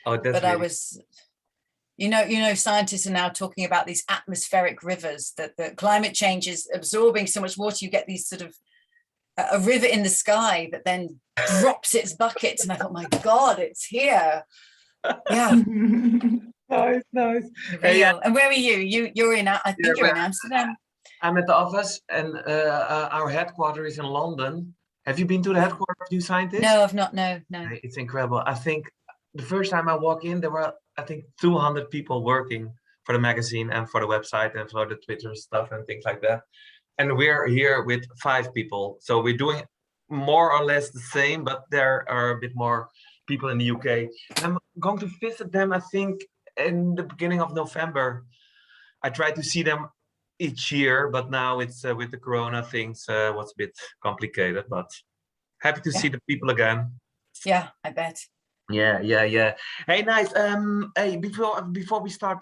Oh, that's But I really. was, scientists are now talking about these atmospheric rivers, that the climate change is absorbing so much water. You get these sort of a river in the sky that then drops its buckets. And I thought, my God, it's here. Yeah. Nice, nice. Hey, Real. And where are you? You're in, I yeah, think you're in Amsterdam. I'm at the office, and our headquarters is in London. Have you been to the Yeah. headquarters of New Scientist? No, I've not. No, no. It's incredible. I think the first time I walk in, there were, I think, 200 people working for the magazine and for the website and for the Twitter stuff and things like that. And we're here with 5 people. So we're doing more or less the same, but there are a bit more people in the UK. And I'm going to visit them, I think, in the beginning of November. I try to see them each year, but now it's with the Corona things was a bit complicated, but happy to see Yeah. the people again. Yeah, I bet. Yeah, yeah, yeah. Hey, nice. Hey, before we start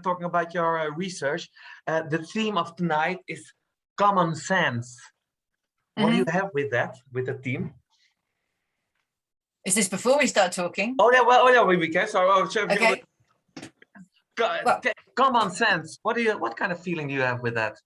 talking about your research, the theme of tonight is common sense. What do you have with that, with the theme? Is this before we start talking? Oh yeah, well, oh yeah, we can. So Okay. Well, common sense. What kind of feeling do you have with that?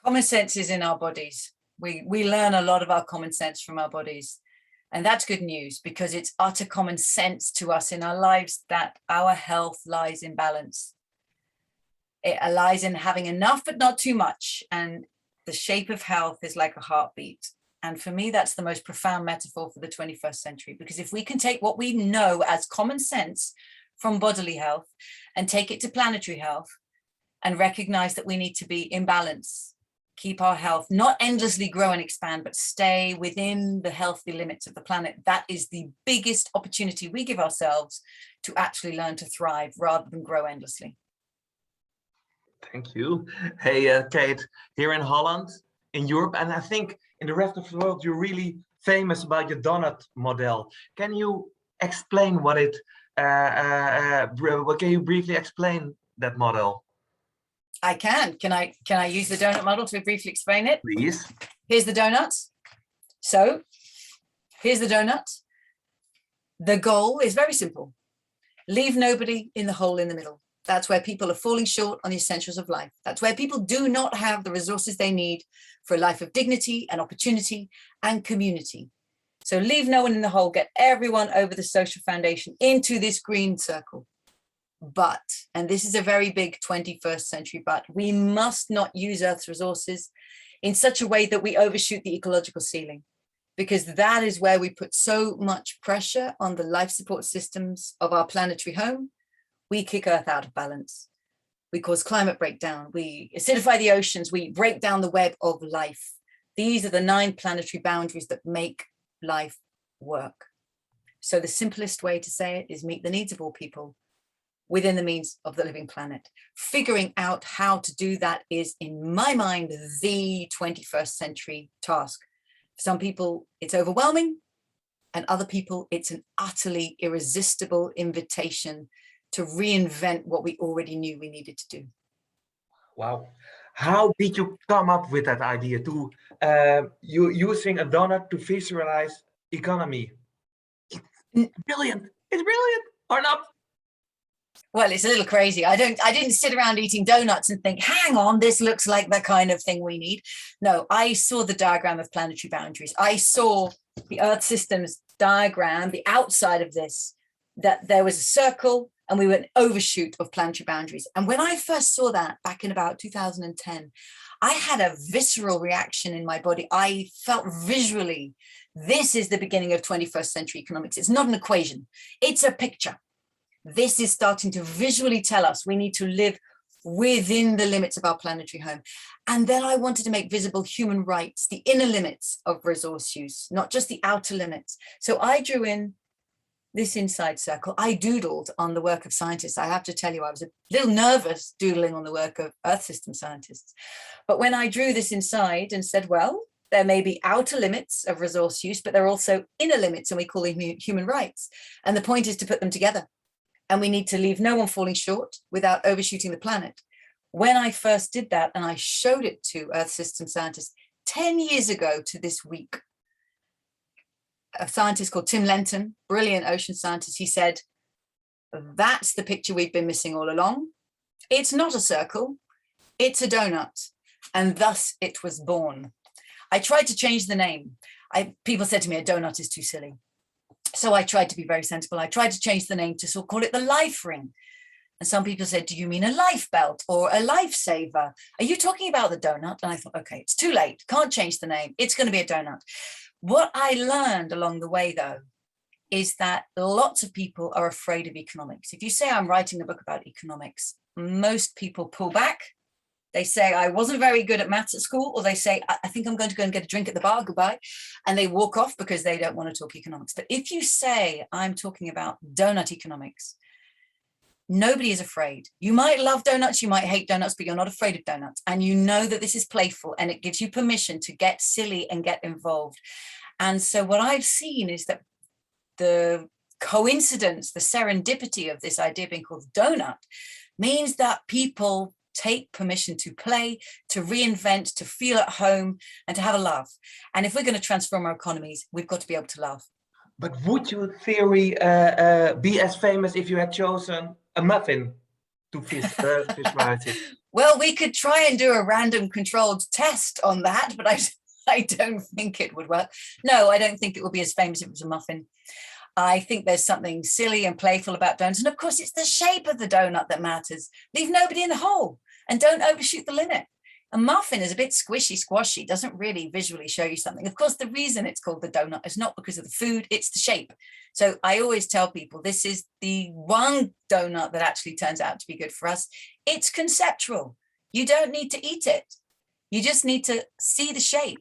common sense is in our bodies. We learn a lot of our common sense from our bodies. And that's good news, because it's utter common sense to us in our lives that our health lies in balance. It lies in having enough, but not too much. And the shape of health is like a heartbeat. And for me, that's the most profound metaphor for the 21st century, because if we can take what we know as common sense from bodily health and take it to planetary health and recognize that we need to be in balance, keep our health, not endlessly grow and expand, but stay within the healthy limits of the planet, that is the biggest opportunity we give ourselves to actually learn to thrive rather than grow endlessly. Thank you. Hey, Kate, here in Holland, in Europe, and I think in the rest of the world, you're really famous about your donut model. Can you explain what it, can you briefly explain that model? I can. Can I use the donut model to briefly explain it? Please. Here's the donut. So here's the donut. The goal is very simple. Leave nobody in the hole in the middle. That's where people are falling short on the essentials of life. That's where people do not have the resources they need for a life of dignity and opportunity and community. So leave no one in the hole, get everyone over the social foundation into this green circle. But, and this is a very big 21st century but, we must not use Earth's resources in such a way that we overshoot the ecological ceiling, because that is where we put so much pressure on the life support systems of our planetary home. We kick Earth out of balance. We cause climate breakdown. We acidify the oceans. We break down the web of life. These are the 9 planetary boundaries that make life work. So the simplest way to say it is meet the needs of all people within the means of the living planet. Figuring out how to do that is, in my mind, the 21st century task. For some people, it's overwhelming, and other people, it's an utterly irresistible invitation to reinvent what we already knew we needed to do. Wow. How did you come up with that idea to you using a donut to visualize economy? It's brilliant. It's brilliant, or not? Well, it's a little crazy. I didn't sit around eating donuts and think, hang on, this looks like the kind of thing we need. No, I saw the diagram of planetary boundaries. I saw the Earth system's diagram, the outside of this, that there was a circle and we were an overshoot of planetary boundaries. And when I first saw that back in about 2010, I had a visceral reaction in my body. I felt visually, this is the beginning of 21st century economics. It's not an equation, it's a picture. This is starting to visually tell us we need to live within the limits of our planetary home. And then I wanted to make visible human rights, the inner limits of resource use, not just the outer limits. So I drew in this inside circle. I doodled on the work of scientists. I have to tell you, I was a little nervous doodling on the work of Earth system scientists. But when I drew this inside and said, well, there may be outer limits of resource use, but there are also inner limits, and we call them human rights. And the point is to put them together. And we need to leave no one falling short without overshooting the planet. When I first did that, and I showed it to Earth system scientists 10 years ago to this week, a scientist called Tim Lenton, brilliant ocean scientist. He said, that's the picture we've been missing all along. It's not a circle, it's a donut. And thus it was born. I tried to change the name. People said to me, a donut is too silly. So I tried to be very sensible. I tried to change the name to sort of call it the life ring. And some people said, do you mean a life belt or a lifesaver? Are you talking about the donut? And I thought, okay, it's too late. Can't change the name. It's going to be a donut. What I learned along the way, though, is that lots of people are afraid of economics. If you say I'm writing a book about economics, most people pull back. They say, I wasn't very good at maths at school, or they say, I think I'm going to go and get a drink at the bar, goodbye. And they walk off because they don't want to talk economics. But if you say, I'm talking about donut economics, nobody is afraid. You might love donuts, you might hate donuts, but you're not afraid of donuts. And you know that this is playful and it gives you permission to get silly and get involved. And so what I've seen is that the coincidence, the serendipity of this idea being called donut means that people take permission to play, to reinvent, to feel at home, and to have a laugh. And if we're going to transform our economies, we've got to be able to laugh. But would your theory be as famous if you had chosen a muffin to fish variety? Well, we could try and do a random controlled test on that, but I don't think it would work. No, I don't think it would be as famous if it was a muffin. I think there's something silly and playful about donuts. And of course, it's the shape of the donut that matters. Leave nobody in the hole and don't overshoot the limit. A muffin is a bit squishy, squashy, doesn't really visually show you something. Of course, the reason it's called the donut is not because of the food, it's the shape. So I always tell people this is the one donut that actually turns out to be good for us. It's conceptual. You don't need to eat it. You just need to see the shape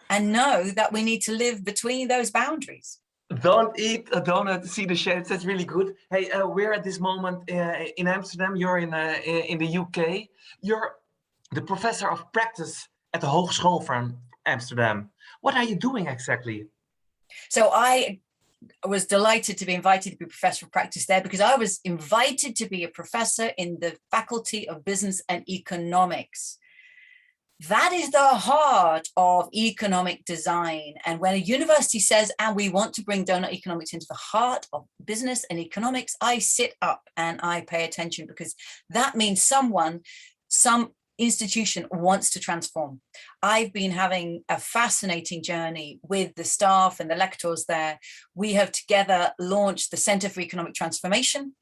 and know that we need to live between those boundaries. Don't eat a donut, see the shapes. That's really good. Hey, we're at this moment in Amsterdam. You're in the UK. You're the professor of practice at the Hogeschool van Amsterdam. What are you doing exactly? So I was delighted to be invited to be professor of practice there because I was invited to be a professor in the Faculty of Business and Economics. That is the heart of economic design. And when a university says, and we want to bring donut economics into the heart of business and economics, I sit up and I pay attention because that means some institution wants to transform. I've been having a fascinating journey with the staff and the lectors there. We have together launched the Center for Economic Transformation,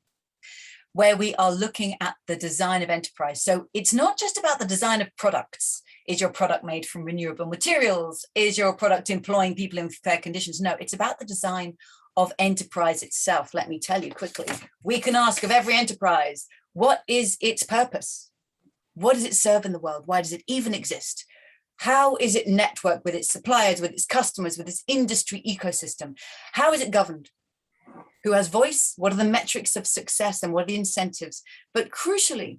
where we are looking at the design of enterprise. So it's not just about the design of products. Is your product made from renewable materials? Is your product employing people in fair conditions? No, it's about the design of enterprise itself. Let me tell you quickly. We can ask of every enterprise, what is its purpose? What does it serve in the world? Why does it even exist? How is it networked with its suppliers, with its customers, with its industry ecosystem? How is it governed? Who has voice? What are the metrics of success and what are the incentives? But crucially,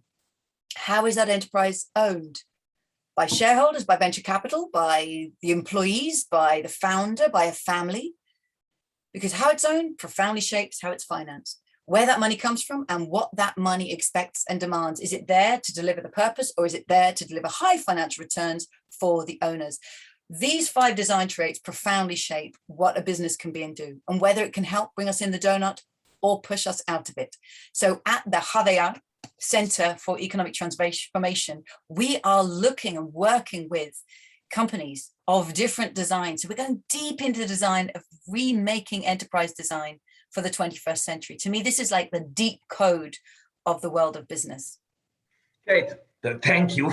how is that enterprise owned? By shareholders, by venture capital, by the employees, by the founder, by a family? Because how it's owned profoundly shapes how it's financed, where that money comes from and what that money expects and demands. Is it there to deliver the purpose or is it there to deliver high financial returns for the owners? These 5 design traits profoundly shape what a business can be and do, and whether it can help bring us in the donut or push us out of it. So at the HDA Center for Economic Transformation, we are looking and working with companies of different designs. So we're going deep into the design of remaking enterprise design for the 21st century. To me, this is like the deep code of the world of business. Great, thank you.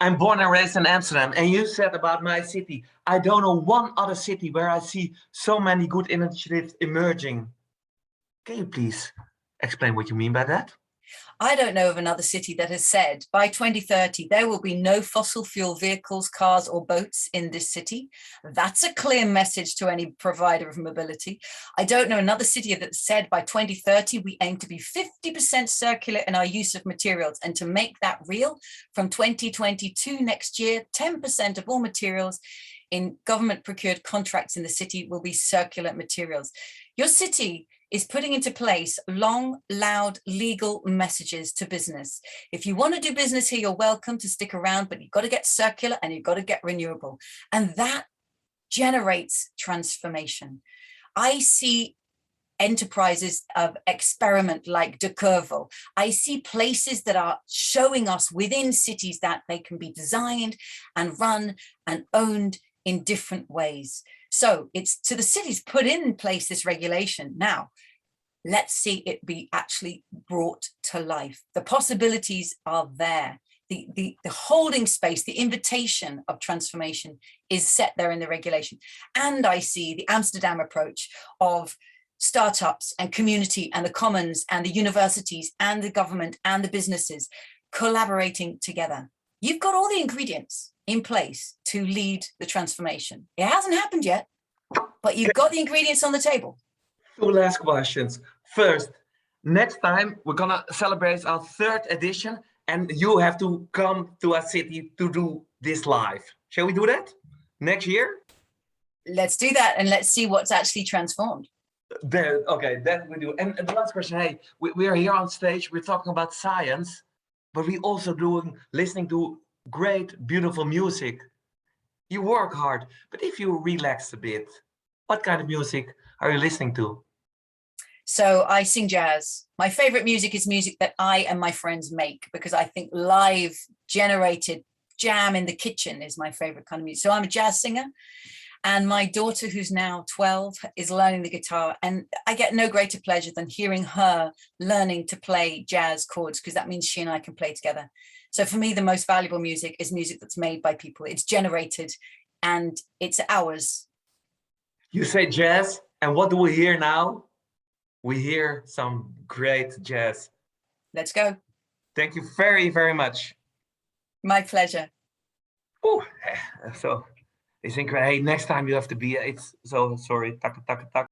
I'm born and raised in Amsterdam, and you said about my city, I don't know one other city where I see so many good initiatives emerging. Can you please explain what you mean by that? I don't know of another city that has said by 2030, there will be no fossil fuel vehicles, cars or boats in this city. That's a clear message to any provider of mobility. I don't know another city that said by 2030, we aim to be 50% circular in our use of materials. And to make that real, from 2022 next year, 10% of all materials in government procured contracts in the city will be circular materials. Your city is putting into place long, loud, legal messages to business. If you want to do business here, you're welcome to stick around, but you've got to get circular and you've got to get renewable. And that generates transformation. I see enterprises of experiment like De Kervel. I see places that are showing us within cities that they can be designed and run and owned in different ways. So it's to the cities put in place this regulation. Now, let's see it be actually brought to life. The possibilities are there. The holding space, the invitation of transformation is set there in the regulation. And I see the Amsterdam approach of startups and community and the commons and the universities and the government and the businesses collaborating together. You've got all the ingredients in place to lead the transformation. It hasn't happened yet, but you've got the ingredients on the table. Two last questions. First, next time we're gonna celebrate our 3rd edition and you have to come to a city to do this live. Shall we do that next year? Let's do that and let's see what's actually transformed. There, okay, that we do. And the last question, hey, we are here on stage, we're talking about science, but we also listening to great, beautiful music. You work hard, but if you relax a bit, what kind of music are you listening to? So I sing jazz. My favorite music is music that I and my friends make, because I think live generated jam in the kitchen is my favorite kind of music. So I'm a jazz singer, and my daughter, who's now 12, is learning the guitar, and I get no greater pleasure than hearing her learning to play jazz chords, because that means she and I can play together. So for me, the most valuable music is music that's made by people. It's generated and it's ours. You say jazz, and what do we hear now? We hear some great jazz. Let's go. Thank you very, very much. My pleasure. Ooh, so it's incredible. Hey, next time you have to be, it's so sorry. Tak, tak, tak.